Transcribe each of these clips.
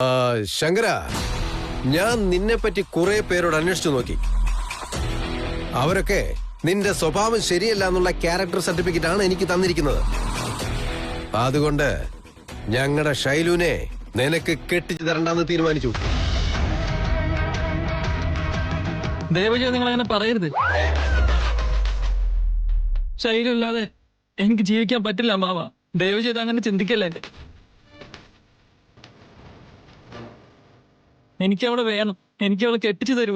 ശങ്കര, ഞാൻ നിന്നെ പറ്റി കുറെ പേരോട് അന്വേഷിച്ചു നോക്കി. അവരൊക്കെ നിന്റെ സ്വഭാവം ശരിയല്ല എന്നുള്ള ക്യാരക്ടർ സർട്ടിഫിക്കറ്റ് ആണ് എനിക്ക് തന്നിരിക്കുന്നത്. അതുകൊണ്ട് ഞങ്ങളുടെ ഷൈലുവിനെ നിനക്ക് കെട്ടിച്ചു തരണ്ടെന്ന് തീരുമാനിച്ചു. ദയവചെയ്ത് നിങ്ങൾ അങ്ങനെ പറയരുത്. ഷൈലു ഇല്ലാതെ എനിക്ക് ജീവിക്കാൻ പറ്റില്ല മാവ. ദയവചെയ്ത് അങ്ങനെ ചിന്തിക്കല്ലേ. എനിക്കവളെ വേണം. എനിക്കവളെ കെട്ടിച്ചു തരൂ.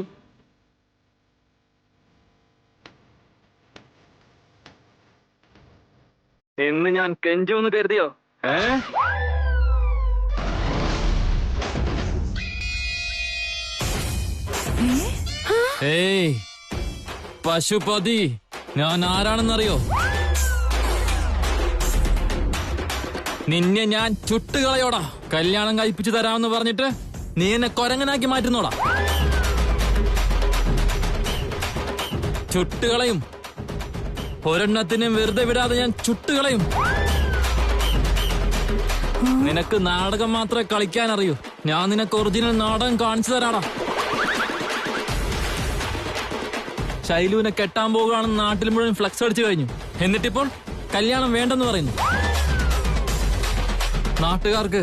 എന്ന് ഞാൻ കെഞ്ചുമെന്ന് കരുതിയോ? ഏയ് പശുപതി, ഞാൻ ആരാണെന്നറിയോ? നിന്നെ ഞാൻ ചുട്ടുകളയോടാ. കല്യാണം കഴിപ്പിച്ചു തരാമെന്ന് പറഞ്ഞിട്ട് നീ എന്നെ കൊരങ്ങനാക്കി മാറ്റുന്നോടാ. ചുട്ടുകളയും. ഒരെണ്ണത്തിനും വെറുതെ വിടാതെ ഞാൻ ചുട്ടുകളയും. നിനക്ക് നാടകം മാത്രമേ കളിക്കാൻ അറിയൂ. ഞാൻ നിനക്ക് ഒറിജിനൽ നാടകം കാണിച്ചു തരാടാ. ഷൈലുവിനെ കെട്ടാൻ പോകുകയാണെന്ന് നാട്ടിൽ മുഴുവൻ ഫ്ലക്സ് അടിച്ചു കഴിഞ്ഞു. എന്നിട്ടിപ്പോൾ കല്യാണം വേണ്ടെന്ന് പറയുന്നു. നാട്ടുകാർക്ക്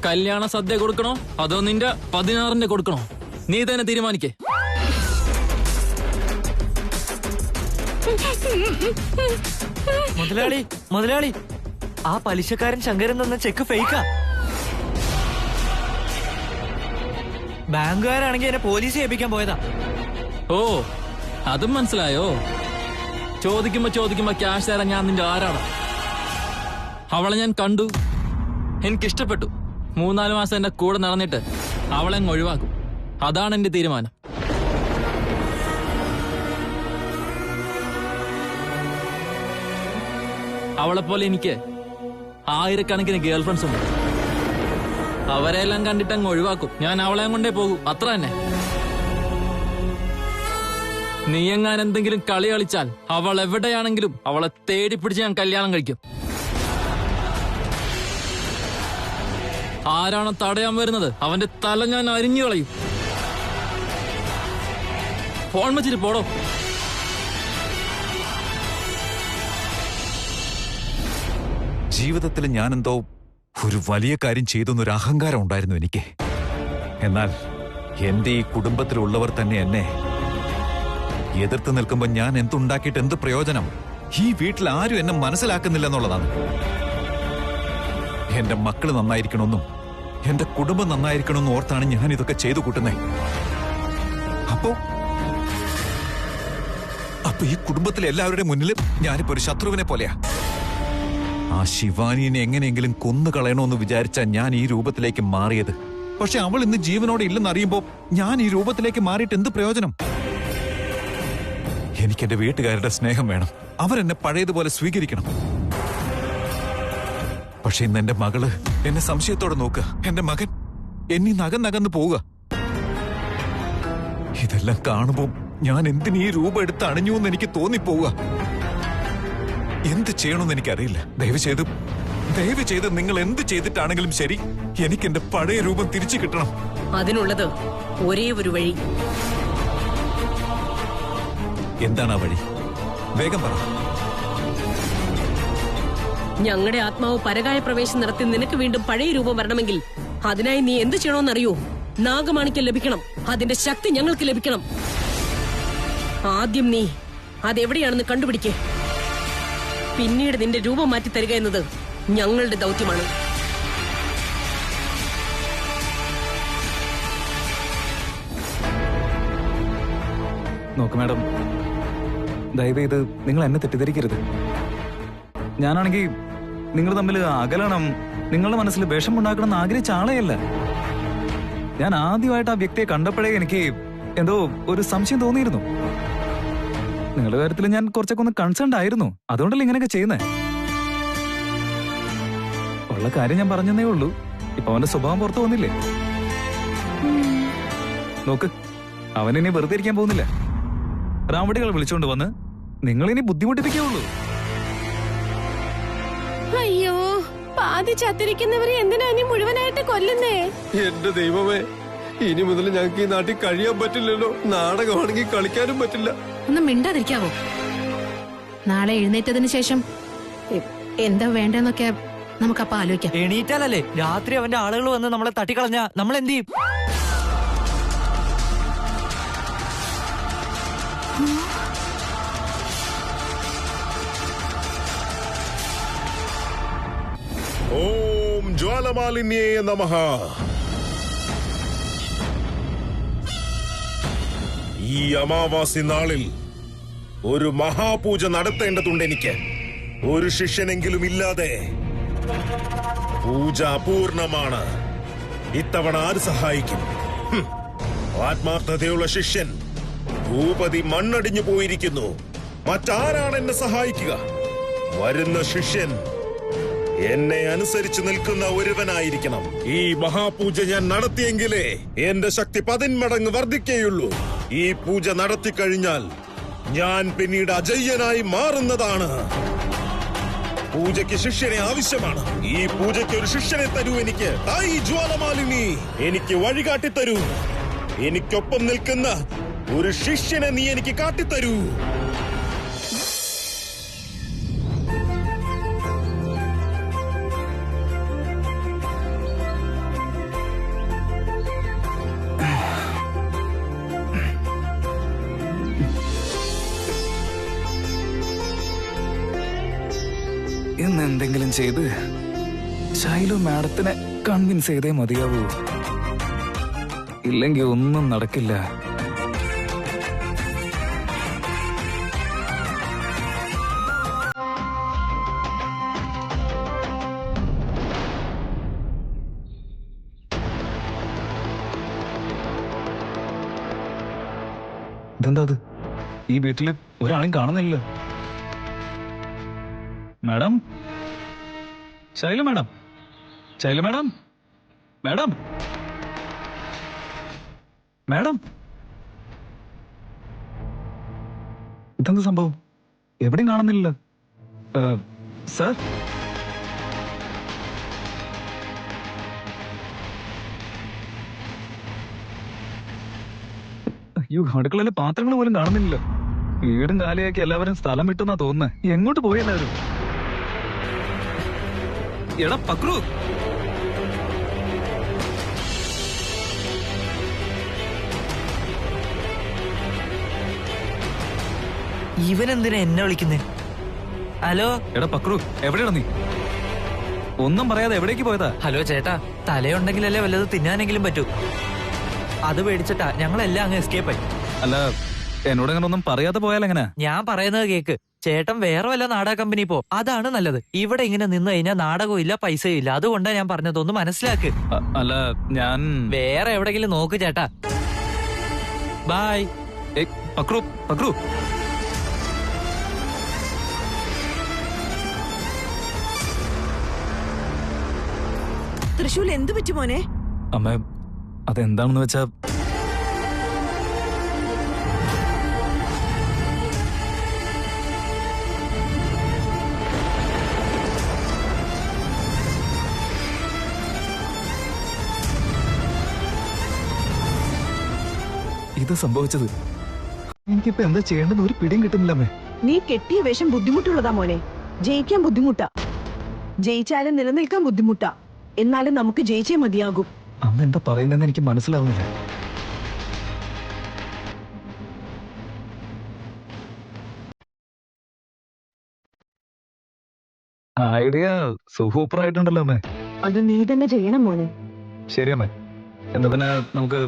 കല്യാണ സദ്യ കൊടുക്കണോ അതോ നിന്റെ 16ന്റെ കൊടുക്കണോ? നീ തന്നെ തീരുമാനിക്കേ. മുതലാളി, മുതലാളി, ആ പലിശക്കാരൻ ശങ്കരൻ തന്ന ചെക്ക് ഫേക്കാ. ബാങ്കുകാരാണെങ്കിൽ എന്നെ പോലീസ് ഏൽപ്പിക്കാൻ പോയതാ. ഓ, അതും മനസ്സിലായോ? ചോദിക്കുമ്പോ ക്യാഷ് തരാൻ ഞാൻ നിന്റെ ആരാടാ? അവളെ ഞാൻ കണ്ടു, എനിക്കിഷ്ടപ്പെട്ടു. 3-4 മാസം എന്റെ കൂടെ നടന്നിട്ട് അവളെ അങ്ങ് ഒഴിവാക്കും. അതാണ് എന്റെ തീരുമാനം. അവളെപ്പോലെ എനിക്ക് ആയിരക്കണക്കിന് ഗേൾഫ്രണ്ട്സ് ഉണ്ട്. അവരെല്ലാം കണ്ടിട്ട് അങ്ങ് ഒഴിവാക്കും. ഞാൻ അവളെ കൊണ്ടേ പോകും, അത്ര തന്നെ. നീ എങ്ങാൻ എന്തെങ്കിലും കളി കളിച്ചാൽ അവൾ എവിടെയാണെങ്കിലും അവളെ തേടി പിടിച്ച് ഞാൻ കല്യാണം കഴിക്കും. ആരാണോ തടയാൻ വരുന്നത് അവന്റെ തല ഞാൻ അരിഞ്ഞു കളയും. ഫോൺ വെച്ചിട്ട് പോടോ. ജീവിതത്തിൽ ഞാനെന്തോ ഒരു വലിയ കാര്യം ചെയ്തെന്നൊരു അഹങ്കാരം ഉണ്ടായിരുന്നു എനിക്ക്. എന്നാൽ എന്റെ ഈ കുടുംബത്തിലുള്ളവർ തന്നെ എന്നെ എതിർത്ത് നിൽക്കുമ്പോൾ ഞാൻ എന്തുണ്ടാക്കിയിട്ട് എന്ത് പ്രയോജനം? ഈ വീട്ടിൽ ആരും എന്നെ മനസ്സിലാക്കുന്നില്ല എന്നുള്ളതാണ്. എന്റെ മക്കള് നന്നായിരിക്കണമെന്നും എന്റെ കുടുംബം നന്നായിരിക്കണമെന്നും ഓർത്താണ് ഞാൻ ഇതൊക്കെ ചെയ്തു കൂട്ടുന്നേ. അപ്പോ ഈ കുടുംബത്തിലെ എല്ലാവരുടെ മുന്നിൽ ഞാനിപ്പോ ഒരു ശത്രുവിനെ പോലെയാ. ആ ശിവാനിയെ എങ്ങനെയെങ്കിലും കൊന്നു കളയണമെന്ന് വിചാരിച്ച ഞാൻ ഈ രൂപത്തിലേക്ക് മാറിയത്. പക്ഷെ അവൾ ഇന്ന് ജീവനോടെ ഇല്ലെന്നറിയുമ്പോ ഞാൻ ഈ രൂപത്തിലേക്ക് മാറിയിട്ട് എന്ത് പ്രയോജനം? എനിക്കെന്റെ വീട്ടുകാരുടെ സ്നേഹം വേണം. അവരെന്നെ പഴയതുപോലെ സ്വീകരിക്കണം. പക്ഷെ ഇന്ന് എന്റെ മകള് എന്നെ സംശയത്തോടെ നോക്കുക. എന്റെ മകൻ എന്നീ നകന്നകന്ന് പോവുക. ഇതെല്ലാം കാണുമ്പോ ഞാൻ എന്തിനീ രൂപം എടുത്ത് അണിഞ്ഞു എന്ന് എനിക്ക് തോന്നിപ്പോവുക. എന്ത് ചെയ്യണമെന്ന് എനിക്കറിയില്ല. ദയവ് ചെയ്ത് നിങ്ങൾ എന്ത് ചെയ്തിട്ടാണെങ്കിലും ശരി, എനിക്ക് എന്റെ പഴയ രൂപം തിരിച്ചു കിട്ടണം. അതിനുള്ളത് ഒരേ ഒരു വഴി. എന്താണ് ആ വഴി? വേഗം പറ. ഞങ്ങളുടെ ആത്മാവ് പരകായ പ്രവേശം നടത്തി നിനക്ക് വീണ്ടും പഴയ രൂപം വരണമെങ്കിൽ അതിനായി നീ എന്ത് ചെയ്യണമെന്നറിയോ? നാഗമാണിക്യം ലഭിക്കണം. അതിന്റെ ശക്തി ഞങ്ങൾക്ക് ലഭിക്കണം. ആദ്യം നീ അതെവിടെയാണെന്ന് കണ്ടുപിടിക്കേ. പിന്നീട് നിന്റെ രൂപം മാറ്റി തരിക എന്നത് ഞങ്ങളുടെ ദൗത്യമാണ്. നോക്ക് മാഡം, ദയവേത് നിങ്ങൾ എന്നെ തെറ്റിദ്ധരിക്കരുത്. ഞാനാണെങ്കിൽ നിങ്ങൾ തമ്മിൽ അകലണം, നിങ്ങളുടെ മനസ്സിൽ വിഷമുണ്ടാക്കണം എന്ന് ആഗ്രഹിച്ച ആളെയല്ല. ഞാൻ ആദ്യമായിട്ട് ആ വ്യക്തിയെ കണ്ടപ്പോഴേ എനിക്ക് എന്തോ ഒരു സംശയം തോന്നിയിരുന്നു. നിങ്ങളുടെ കാര്യത്തിൽ ഞാൻ കുറച്ചൊക്കെ ഒന്ന് കൺസേൺഡ് ആയിരുന്നു. അതുകൊണ്ടല്ലേ ഇങ്ങനെയൊക്കെ ചെയ്യുന്നേ. ഉള്ള കാര്യം ഞാൻ പറഞ്ഞതേ ഉള്ളൂ. ഇപ്പൊ അവന്റെ സ്വഭാവം പുറത്തു വന്നില്ലേ? നോക്ക്, അവനിനി വെറുതെ ഇരിക്കാൻ പോകുന്നില്ല. റാവടികൾ വിളിച്ചോണ്ട് വന്ന് നിങ്ങളിനി ബുദ്ധിമുട്ടിപ്പിക്കുള്ളൂ. അയ്യോ, പാതി ചത്തിരിക്കുന്നവരെ എന്തിനാ ഇനി മുഴുവനായിട്ട് കൊല്ലുന്നേ? എന്റെ ദൈവമേ, ഇനി മുതൽ ഞങ്ങൾക്ക് ഈ നാട്ടിൽ കഴിയാൻ പറ്റില്ലല്ലോ. നാടകമാണെങ്കിൽ കളിക്കാനും പറ്റില്ല. ഒന്ന് മിണ്ടാതിരിക്കാവോ? നാളെ എഴുന്നേറ്റതിന് ശേഷം എന്താ വേണ്ടെന്നൊക്കെ നമുക്കപ്പ ആലോചിക്കാം. എണീറ്റാലല്ലേ രാത്രി അവന്റെ ആളുകൾ വന്ന് നമ്മളെ തട്ടിക്കളഞ്ഞ നമ്മൾ എന്ത് ചെയ്യും? ഓം ജ്വാലമാലിന്യേ നമഃ. ഈ അമാവാസി നാളിൽ ഒരു മഹാപൂജ നടത്തേണ്ടതുണ്ട് എനിക്ക്. ഒരു ശിഷ്യനെങ്കിലും ഇല്ലാതെ പൂജ അപൂർണമാണ്. ഇത്തവണ ആര് സഹായിക്കും? ആത്മാർത്ഥതയുള്ള ശിഷ്യൻ ഭൂപതി മണ്ണടിഞ്ഞു പോയിരിക്കുന്നു. മറ്റാരാണ് എന്നെ സഹായിക്കുക? വരുന്ന ശിഷ്യൻ എന്നെ അനുസരിച്ച് നിൽക്കുന്ന ഒരുവനായിരിക്കണം. ഈ മഹാപൂജ ഞാൻ നടത്തിയെങ്കിലേ എന്റെ ശക്തി 10 മടങ്ങ് വർദ്ധിക്കുകയുള്ളൂ. ഈ പൂജ നടത്തിക്കഴിഞ്ഞാൽ ഞാൻ പിന്നീട് അജയ്യനായി മാറുന്നതാണ്. പൂജയ്ക്ക് ശിഷ്യനെ ആവശ്യമാണ്. ഈ പൂജയ്ക്ക് ഒരു ശിഷ്യനെ തരൂ എനിക്ക്. തായി ജ്വാലമാലിനി, എനിക്ക് വഴികാട്ടി തരൂ. എനിക്കൊപ്പം നിൽക്കുന്ന ഒരു ശിഷ്യനെ നീ എനിക്ക് കാട്ടിത്തരൂ. ഇന്ന് എന്തെങ്കിലും ചെയ്ത് ശൈലു മാഡത്തിനെ കൺവിൻസ് ചെയ്തേ മതിയാവൂ. ഇല്ലെങ്കിൽ ഒന്നും നടക്കില്ല. ഇതെന്താ അത്? ഈ വീട്ടില് ഒരാളെയും കാണുന്നില്ല. Madam, Shailu madam, Shailu madam, madam, madam, ഇതെന്താ സംഭവം? എവിടെയും കാണുന്നില്ല. സർ, അയ്യോ, അടുക്കളയിലെ പാത്രങ്ങൾ പോലും കാണുന്നില്ല. വീടും കാലിയാക്കി എല്ലാവരും സ്ഥലം വിട്ടെന്നാ തോന്നുന്നത്. എങ്ങോട്ട് പോയി എല്ലാവരും? എടാ പക്രു, ഇവനെന്തിനാ എന്നെ വിളിക്കുന്നേ? ഹലോ എടാ പക്രു, എവിടെയാ നീ? ഒന്നും പറയാതെ എവിടേക്ക് പോയതാ? ഹലോ ചേട്ടാ, തലയുണ്ടെങ്കിലല്ലേ വല്ലത് തിന്നാനെങ്കിലും പറ്റൂ. അത് പേടിച്ചിട്ടാ ഞങ്ങളെല്ലാം അങ്ങ് എസ്കേപ്പ് ആയി. അല്ല, എന്നോട് അങ്ങനെ ഒന്നും പറയാതെ പോയാലെങ്ങനെ? ഞാൻ പറയുന്നത് കേക്ക്. ചേട്ടൻ വേറെ വല്ല നാടക കമ്പനി പോ, അതാണ് നല്ലത്. ഇവിടെ ഇങ്ങനെ നിന്ന് കഴിഞ്ഞാൽ നാടകവും ഇല്ല, പൈസയും ഇല്ല. അതുകൊണ്ടാ ഞാൻ പറഞ്ഞതൊന്ന് മനസ്സിലാക്ക്. അല്ല, ഞാൻ വേറെ എവിടെങ്കിലും നോക്ക് ചേട്ടാ. ബായ്. പക്രു, പക്രു, തൃശൂൽ എന്തു പറ്റി മോനെ? അമ്മ, അതെന്താണെന്ന് വെച്ചാ ഇത് സംഭവിച്ചത്. എനിക്കിപ്പോ എന്താ ചെയ്യേണ്ടത് ഒരു പിടിയും കിട്ടുന്നില്ലമ്മേ. നീ കെട്ടിയ വേഷം ബുദ്ധിമുട്ടുള്ളതാ മോനെ. ജയിക്കാൻ ബുദ്ധിമുട്ടാ, ജയിച്ചാലും നിലനിൽക്കാൻ ബുദ്ധിമുട്ടാ. എന്നാലും നമുക്ക് ജയിച്ചേ മതിയാകും. അമ്മ എന്താ പറയുന്നതെന്ന് എനിക്ക് മനസ്സിലാവുന്നില്ല. ഐഡിയ സൂപ്പർ ആയിട്ടുണ്ടല്ലോ അമ്മേ. അത് നീ തന്നെ ചെയ്യണം മോനെ. ശരി അമ്മേ, എന്നാ പിന്നെ നമുക്ക്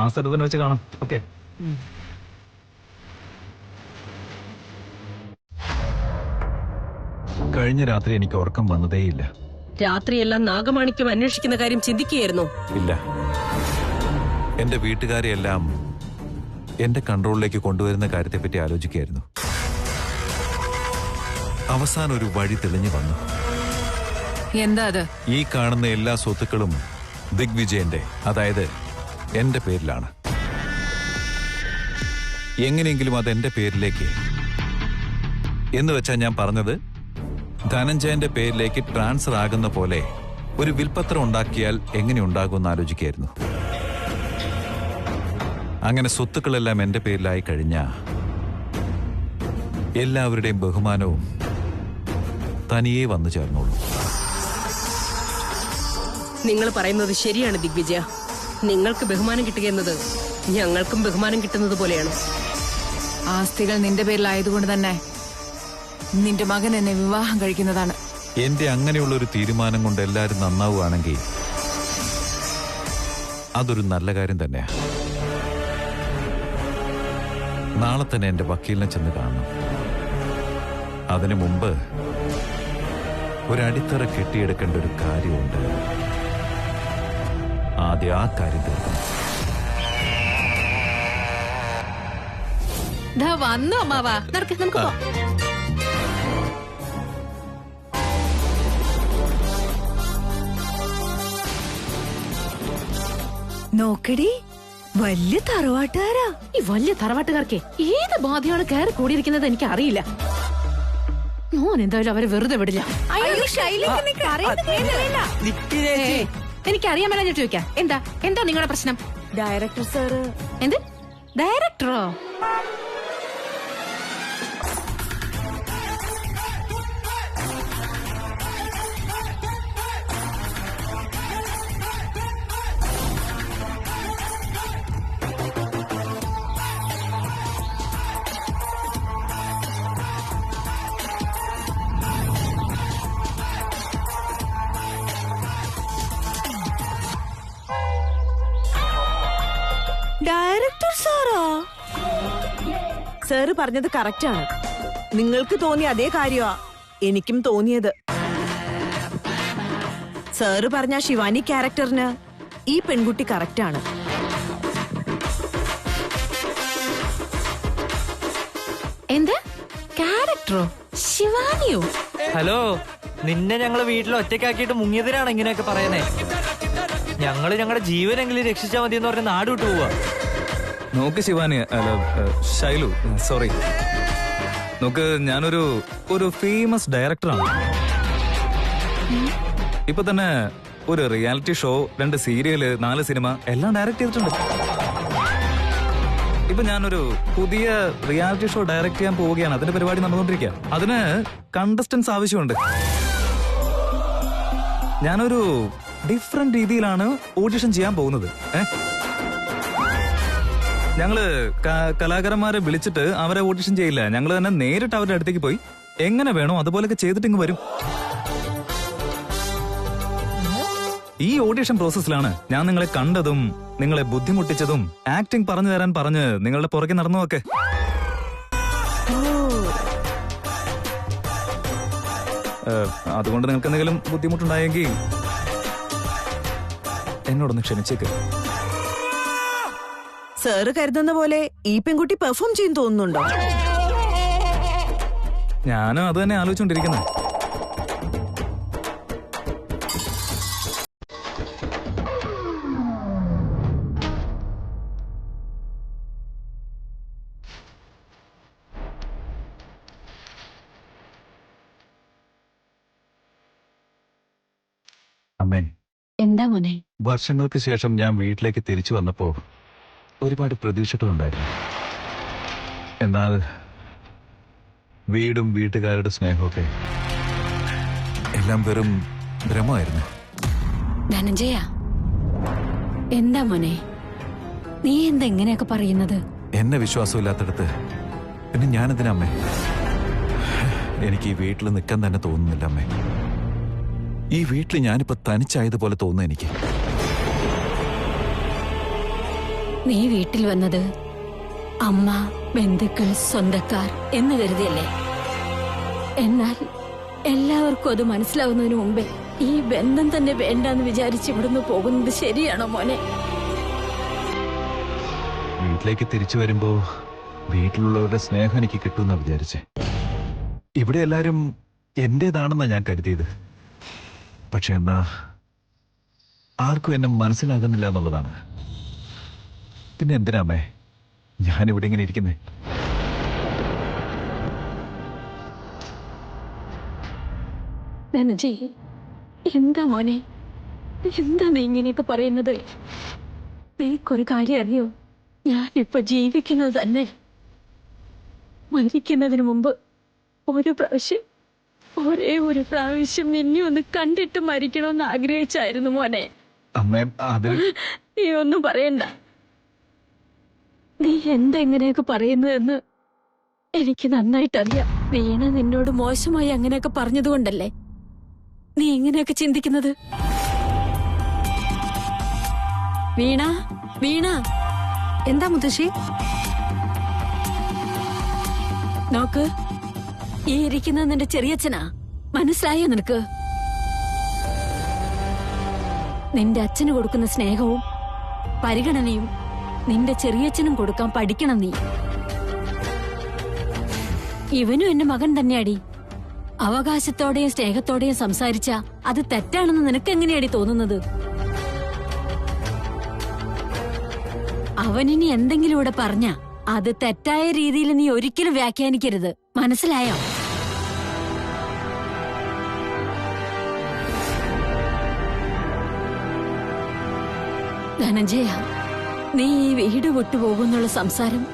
ആ സ്ഥലത്ത് തന്നെ വെച്ച് കാണാം. ഓക്കെ. കഴിഞ്ഞ രാത്രി എനിക്ക് ഉറക്കം വന്നതേയില്ല. രാത്രിയെല്ലാം നാഗമാണിക്യം അന്വേഷിക്കുന്ന കാര്യം ചിന്തിക്കുകയായിരുന്നോ? ഇല്ല, എന്റെ വീട്ടുകാരെയെല്ലാം എന്റെ കൺട്രോളിലേക്ക് കൊണ്ടുവരുന്ന കാര്യത്തെപ്പറ്റി ആലോചിക്കുകയായിരുന്നു. അവസാനം ഒരു വഴി തെളിഞ്ഞു വന്നു. എന്താ അത്? ഈ കാണുന്ന എല്ലാ സ്വത്തുക്കളും ദിഗ്വിജയന്റെ, അതായത് എന്റെ പേരിലാണ്. എങ്ങനെയെങ്കിലും അത് എന്റെ പേരിലേക്ക് എന്ന് വെച്ചാ ഞാൻ പറഞ്ഞത്, ധനഞ്ജയന്റെ പേരിലേക്ക് ട്രാൻസ്ഫർ ആകുന്ന പോലെ ഒരു വിൽപത്രം ഉണ്ടാക്കിയാൽ എങ്ങനെയുണ്ടാകുമെന്ന് ആലോചിക്കായിരുന്നു. അങ്ങനെ സ്വത്തുക്കളെല്ലാം എന്റെ പേരിലായി കഴിഞ്ഞ എല്ലാവരുടെയും ബഹുമാനവും തനിയെ വന്നു ചേർന്നോളൂ. നിങ്ങൾ പറയുന്നത് ശരിയാണ് ദിഗ്വിജയ. നിങ്ങൾക്ക് ബഹുമാനം കിട്ടുകയെന്നത് ഞങ്ങൾക്കും ബഹുമാനം കിട്ടുന്നത് പോലെയാണ്. ആസ്തികൾ നിന്റെ പേരിലായതുകൊണ്ട് തന്നെ നിന്റെ മകൻ എന്നെ വിവാഹം കഴിക്കുന്നതാണ്. എന്റെ അങ്ങനെയുള്ള ഒരു തീരുമാനം കൊണ്ട് എല്ലാവരും നന്നാവുകയാണെങ്കിൽ അതൊരു നല്ല കാര്യം തന്നെയാ. നാളെ തന്നെ എന്റെ വക്കീലിനെ ചെന്ന് കാണണം. അതിനു മുമ്പ് ഒരടിത്തറ കെട്ടിയെടുക്കേണ്ട ഒരു കാര്യമുണ്ട്. ആദ്യം ആ കാര്യം തീർക്കണം. വന്നു അമ്മാവാ, നമുക്ക് പോവാം. നോക്കടി, വലിയ തറവാട്ടുകാരാ. ഈ വലിയ തറവാട്ടുകാർക്ക് ഏത് ബാധ്യമാണ് കയറി കൂടിയിരിക്കുന്നത് എനിക്ക് അറിയില്ല. ഞാൻ എന്തായാലും അവരെ വെറുതെ വിടില്ല. എനിക്കറിയാമല്ലോ, ഞാൻ ചോദിക്കാം. എന്താ നിങ്ങളുടെ പ്രശ്നം? Director sir. എന്ത് ഡയറക്ടറോ? Director Sarah? സാറ് പറഞ്ഞത് കറക്റ്റാണ്. നിങ്ങൾക്ക് തോന്നിയ അതേ കാര്യമാ എനിക്കും തോന്നിയത്. സാറ് പറഞ്ഞ ശിവാനി ക്യാരക്ടറിന് ഈ പെൺകുട്ടി കറക്റ്റാണ്. എന്താ ക്യാരക്ടറോ? ശിവാനിയോ? ഹലോ, നിന്നെ ഞങ്ങള് വീട്ടിൽ ഒറ്റയ്ക്കാക്കിയിട്ട് മുങ്ങിയതിനാണ് ഇങ്ങനെയൊക്കെ പറയുന്നേ. ഞങ്ങള് ഞങ്ങളുടെ ജീവനെങ്കിലും രക്ഷിച്ചാൽ മതി എന്ന് പറഞ്ഞ് നാട് വിട്ടു പോവാ. നോക്ക് ശിവാനി, അല്ല ശൈലു, സോറി. നോക്ക്, ഞാനൊരു ഫേമസ് ഡയറക്ടറാണ്. ഇപ്പൊ തന്നെ ഒരു റിയാലിറ്റി ഷോ, 2 സീരിയല്, 4 സിനിമ എല്ലാം ഡയറക്ട് ചെയ്തിട്ടുണ്ട്. ഇപ്പൊ ഞാനൊരു പുതിയ റിയാലിറ്റി ഷോ ഡയറക്ട് ചെയ്യാൻ പോവുകയാണ്. അതിന്റെ പരിപാടി നടന്നുകൊണ്ടിരിക്കുക. അതിന് കണ്ടസ്റ്റൻസ് ആവശ്യമുണ്ട്. ഞാനൊരു ഡിഫറെന്റ് രീതിയിലാണ് ഓഡിഷൻ ചെയ്യാൻ പോകുന്നത്. ഞങ്ങള് കലാകാരന്മാരെ വിളിച്ചിട്ട് അവരെ ഓഡിഷൻ ചെയ്യില്ല. ഞങ്ങൾ തന്നെ നേരിട്ട് അവരുടെ അടുത്തേക്ക് പോയി എങ്ങനെ വേണോ അതുപോലൊക്കെ ചെയ്തിട്ട് ഇങ്ങ് വരും. ഈ ഓഡിഷൻ പ്രോസസ്സിലാണ് ഞാൻ നിങ്ങളെ കണ്ടതും നിങ്ങളെ ബുദ്ധിമുട്ടിച്ചതും ആക്ടിംഗ് പറഞ്ഞു തരാൻ പറഞ്ഞ് നിങ്ങളുടെ പുറകെ നടന്നതൊക്കെ. അതുകൊണ്ട് നിങ്ങൾക്ക് എന്തെങ്കിലും ബുദ്ധിമുട്ടുണ്ടായെങ്കിൽ എന്നോടൊന്ന് ക്ഷമിച്ചേക്ക്. സാറ് കരുതുന്ന പോലെ ഈ പെൺകുട്ടി പെർഫോം ചെയ്യും തോന്നുന്നുണ്ടോ? ഞാനും അത് തന്നെ ആലോചിച്ചോണ്ടിരിക്കുന്നത്. അമ്മേ, എന്താ മോനെ? വർഷങ്ങൾക്ക് ശേഷം ഞാൻ വീട്ടിലേക്ക് തിരിച്ചു വന്നപ്പോ ഒരുപാട് പ്രതീക്ഷകളുണ്ടായിരുന്നു. എന്നാൽ വീടും വീട്ടുകാരുടെ സ്നേഹമൊക്കെ എല്ലാം വെറും ഭ്രമമായിരുന്നു. ധനഞ്ജയ, എന്താ മോനെ നീ എന്താ ഇങ്ങനെയൊക്കെ പറയുന്നത്? എന്നെ വിശ്വാസമില്ലാത്തടത്ത് പിന്നെ ഞാനെന്തിനാ അമ്മേ? എനിക്ക് ഈ വീട്ടിൽ നിൽക്കാൻ തന്നെ തോന്നുന്നില്ല അമ്മേ. ഈ വീട്ടിൽ ഞാനിപ്പോ തനിച്ചായതുപോലെ തോന്നുന്നു എനിക്ക്. നീ വീട്ടിൽ വന്നത് അമ്മ, ബന്ധുക്കൾ, സ്വന്തക്കാർ എന്ന് കരുതിയല്ലേ? എന്നാൽ എല്ലാവർക്കും അത് മനസ്സിലാവുന്നതിന് മുമ്പേ ഈ ബന്ധം തന്നെ വേണ്ടെന്ന് വിചാരിച്ച് ഇവിടുന്ന് പോകുന്നത് ശരിയാണോ മോനെ? വീട്ടിലേക്ക് തിരിച്ചു വരുമ്പോ വീട്ടിലുള്ളവരുടെ സ്നേഹം എനിക്ക് കിട്ടുമെന്നാ വിചാരിച്ചേ. ഇവിടെ എല്ലാരും എന്റേതാണെന്നാ ഞാൻ കരുതിയത്. പക്ഷെ എന്നാ ആർക്കും എന്നെ മനസ്സിലാകുന്നില്ല എന്നുള്ളതാണ്. പിന്നെ എന്തിനാമേ ഞാനിവിടെ ഇങ്ങനെ ഇരിക്കുന്നേ? ധനജി, എന്താ മോനെ, എന്താ നീ ഇങ്ങനെയൊക്കെ പറയുന്നത്? നീക്കൊരു കാര്യം അറിയോ? ഞാനിപ്പോ ജീവിക്കുന്നത് തന്നെ മരിക്കുന്നതിന് മുമ്പ് ഒരേ ഒരു പ്രാവശ്യം നിന്നെ ഒന്ന് കണ്ടിട്ട് മരിക്കണമെന്ന് ആഗ്രഹിച്ചായിരുന്നു മോനെ. അമ്മേ, അത് നീ ഒന്നും പറയണ്ട. നീ എന്തെങ്ങനെയൊക്കെ പറയുന്നതെന്ന് എനിക്ക് നന്നായിട്ടറിയാം. വീണ നിന്നോട് മോശമായി അങ്ങനെയൊക്കെ പറഞ്ഞതുകൊണ്ടല്ലേ നീ ഇങ്ങനെയൊക്കെ ചിന്തിക്കുന്നത്? വീണ, വീണ, എന്താ മുത്തശ്ശി? നോക്ക്, ഈ ഇരിക്കുന്നത് നിന്റെ ചെറിയച്ഛനാ. മനസ്സിലായോ നിനക്ക്? നിന്റെ അച്ഛന് കൊടുക്കുന്ന സ്നേഹവും പരിഗണനയും നിന്റെ ചെറിയച്ഛനും കൊടുക്കാൻ പഠിക്കണം നീ. ഇവനും എന്റെ മകൻ തന്നെയാടി. അവകാശത്തോടെയും സ്നേഹത്തോടെയും സംസാരിച്ച അത് തെറ്റാണെന്ന് നിനക്ക് എങ്ങനെയാടി തോന്നുന്നത്? അവനിനി എന്തെങ്കിലും ഇവിടെ പറഞ്ഞ അത് തെറ്റായ രീതിയിൽ നീ ഒരിക്കലും വ്യാഖ്യാനിക്കരുത്. മനസ്സിലായോ? ധനഞ്ജയ, നീ ഈ വീട് വിട്ടുപോകുന്നുള്ള സംസാരം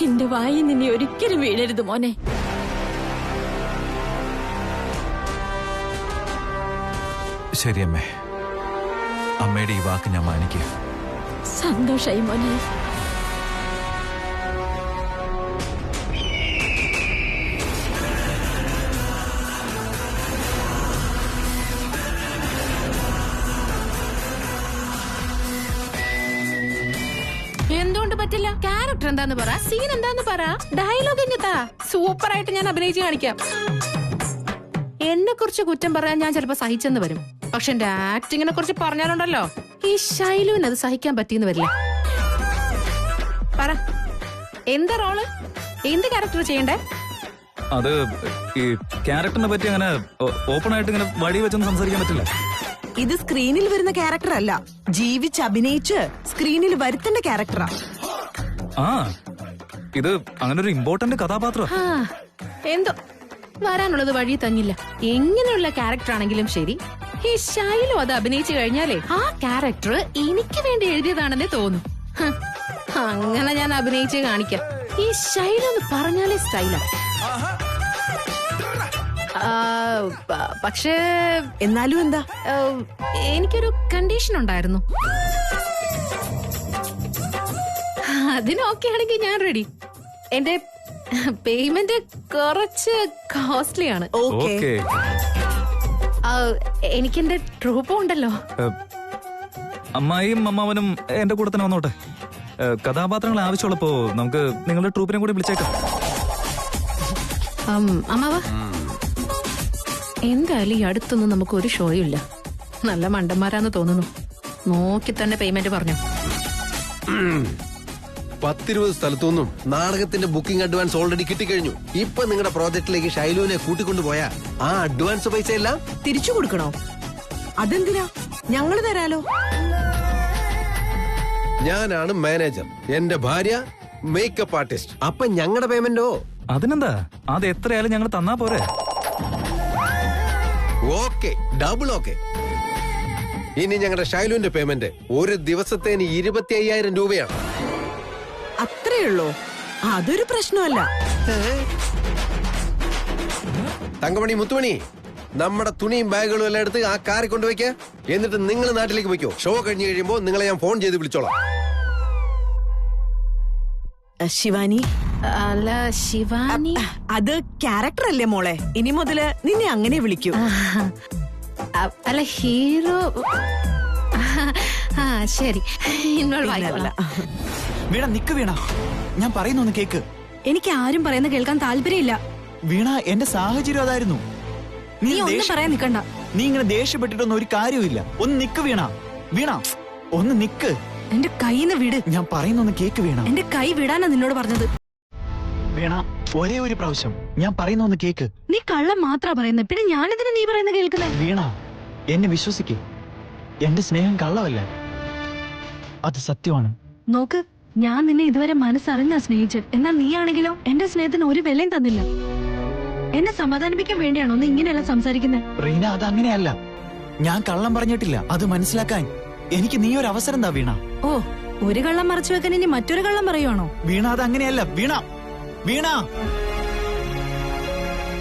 നിന്റെ വായിൽ നിന്നെ ഒരിക്കലും വീഴരുത് മോനെ. ശരിയമ്മേ, അമ്മയുടെ ഈ വാക്ക് ഞാൻ മാനിക്കുക. സന്തോഷായി മോനെ. എന്തുകൊണ്ട് പറ്റില്ല? ക്യാരക്ടർ എന്താന്ന് പറ, സീൻ എന്താന്ന് പറ, ഡയലോഗ് എങ്ങത്താ സൂപ്പർ ആയിട്ട് ഞാൻ അഭിനയിച്ച് കാണിക്കാം. എന്നെ കുറിച്ച് കുറ്റം പറയാൻ ഞാൻ ചിലപ്പോ സഹിച്ചെന്ന് വരും, പക്ഷെ എന്റെ ആക്ടിങ്ങിനെ കുറിച്ച് പറഞ്ഞാലുണ്ടല്ലോ ഈ ശൈലുവിന് അത് സഹിക്കാൻ പറ്റിയെന്ന് വരില്ല. പറ, എന്താ റോള്, എന്ത് ക്യാരക്ടർ ചെയ്യണ്ടേ? അത് ഈ ക്യാരക്ടറിനെ പറ്റി അങ്ങനെ ഓപ്പൺ ആയിട്ട് ഇങ്ങനെ വഴി വെച്ചൊന്നും സംസാരിക്കാൻ പറ്റില്ല. ഇത് സ്ക്രീനിൽ വരുന്ന ക്യാരക്ടർ അല്ല, ജീവിച്ച് അഭിനയിച്ച് സ്ക്രീനിൽ വരുത്തേണ്ട ക്യാരക്ടറാ. ആ, ഇത് അങ്ങനെ ഒരു ഇമ്പോർട്ടന്റ് കഥാപാത്രം. എന്തോ വരാനുള്ളത് വഴി തങ്ങില്ല. എങ്ങനെയുള്ള ക്യാരക്ടർ ആണെങ്കിലും ശരി, ഈ ശൈലു അത് അഭിനയിച്ചു കഴിഞ്ഞാലേ ആ ക്യാരക്ടർ എനിക്ക് വേണ്ടി എഴുതിയതാണെന്നേ തോന്നും. അങ്ങനെ ഞാൻ അഭിനയിച്ച് കാണിക്കാം. ഈ ശൈലു എന്ന് പറഞ്ഞാലേ സ്റ്റൈലാ. പക്ഷേ എന്നാലും എന്താ, എനിക്കൊരു കണ്ടീഷൻ ഉണ്ടായിരുന്നു. അതിനൊക്കെ ആണെങ്കിൽ ഞാൻ റെഡി. എന്റെ പേയ്മെന്റ് കുറച്ച് കോസ്റ്റ്ലി ആണ്. ഓക്കേ. എനിക്കെന്റെ ട്രൂപ്പ് ഉണ്ടല്ലോ. അമ്മായിയും അമ്മാവനും എന്റെ കൂടെ തന്നെ വന്നോട്ടെ. കഥാപാത്രങ്ങൾ ആവശ്യമുള്ളപ്പോ നമുക്ക് നിങ്ങളുടെ ട്രൂപ്പിനെ കൂടി വിളിച്ചേക്കാം. അമ്മാവ, എന്തായാലും ഈ അടുത്തൊന്നും നമുക്ക് ഒരു ഷോയും ഇല്ല. നല്ല മണ്ടന്മാരാന്ന് തോന്നുന്നു. നോക്കി തന്നെ പേയ്മെന്റ് പറഞ്ഞു. 10-20 സ്ഥലത്തുനിന്നും നാടകത്തിന്റെ ബുക്കിംഗ് അഡ്വാൻസ് ഓൾറെഡി കിട്ടിക്കഴിഞ്ഞു. ഇപ്പൊ നിങ്ങളുടെ പ്രോജക്റ്റിലേക്ക് ഷൈലുവിനെ കൂട്ടിക്കൊണ്ടുപോയാ ആ അഡ്വാൻസ് പൈസ എല്ലാം തിരിച്ചു കൊടുക്കണോ? അതെന്തിനാ? ഞങ്ങള് തരാലോ. ഞാനാണ് മാനേജർ, എന്റെ ഭാര്യ മേക്കപ്പ് ആർട്ടിസ്റ്റ്. അപ്പൊ ഞങ്ങളുടെ പേയ്മെന്റോ? അതിനെന്താ, അത് എത്രയായാലും ഞങ്ങൾ തന്നാ പോരെ. Okay, double okay. ഇനി ഞങ്ങളുടെ ഷൈലുവിന്റെ പേയ്മെന്റ് ഒരു ദിവസത്തേന് 25,000 രൂപയാണ്. അത്രയുള്ളൂ? അതൊരു പ്രശ്നമല്ല. തങ്കമണി, മുത്തുമണി, നമ്മുടെ തുണിയും ബാഗുകളും എല്ലാം എടുത്ത് ആ കാറിൽ കൊണ്ടുവയ്ക്ക. എന്നിട്ട് നിങ്ങൾ നാട്ടിലേക്ക് പോയിക്കോ. ഷോ കഴിഞ്ഞ് കഴിയുമ്പോൾ നിങ്ങളെ ഞാൻ ഫോൺ ചെയ്ത് വിളിച്ചോളാം. ശിവാനി. അല്ല, ശിവാനി അത് ക്യാരക്ടർ അല്ലേ മോളെ, ഇനി മുതല് നിന്നെ അങ്ങനെ വിളിക്കൂ. അല്ല, ഹീറോ. ശരി, വീണ നിക്ക്. വീണ, ഞാൻ പറയുന്നൊന്ന് കേക്ക്. എനിക്ക് ആരും പറയുന്ന കേൾക്കാൻ താല്പര്യമില്ല. വീണ, എന്റെ സാഹചര്യം അതായിരുന്നു. നീ ഒന്നും പറയാൻ നിക്കണ്ട. നീ ഇങ്ങനെ ദേഷ്യപ്പെട്ടിട്ടൊന്നും ഒരു കാര്യമില്ല. ഒന്ന് നിക്ക് വീണ. വീണ, ഒന്ന് നിക്ക്. എന്റെ കൈന്ന് വിട്. ഞാൻ പറയുന്നൊന്ന് കേക്ക് വീണ. എന്റെ കൈ വിടാനാ നിന്നോട് പറഞ്ഞത്. വീണ, ഒരേ ഒരു പ്രാവശ്യം ഞാൻ പറയുന്നൊന്ന് കേക്ക്. നീ കള്ളം മാത്രാ പറയുന്നത്, പിന്നെ ഞാനെന്തിനാ നീ പറയുന്ന കേൾക്കുന്നേ? വീണ, എന്നെ വിശ്വസിക്കേ. എന്റെ സ്നേഹം കള്ളമല്ല, അത് സത്യമാണ്. നോക്ക്, ഞാൻ നിന്നെ ഇതുവരെ മനസ്സറിഞ്ഞാ സ്നേഹിച്ചത്. എന്നാൽ നീ ആണെങ്കിലോ എന്റെ സ്നേഹത്തിന് ഒരു വിലയും തന്നില്ല. എന്നെ സമാധാനിപ്പിക്കാൻ വേണ്ടിയാണോ ഒന്ന് ഇങ്ങനെയല്ല സംസാരിക്കുന്നത്? റീന, അത് അങ്ങനെയല്ല. ഞാൻ കള്ളം പറഞ്ഞിട്ടില്ല. അത് മനസ്സിലാക്കാൻ എനിക്ക് നീ ഒരു അവസരം താ വീണ. ഓ, ഒരു കള്ളം മറച്ചു വെക്കാൻ ഇനി മറ്റൊരു കള്ളം പറയുവാണോ? വീണ, അത് അങ്ങനെയല്ല. വീണ, വീണ.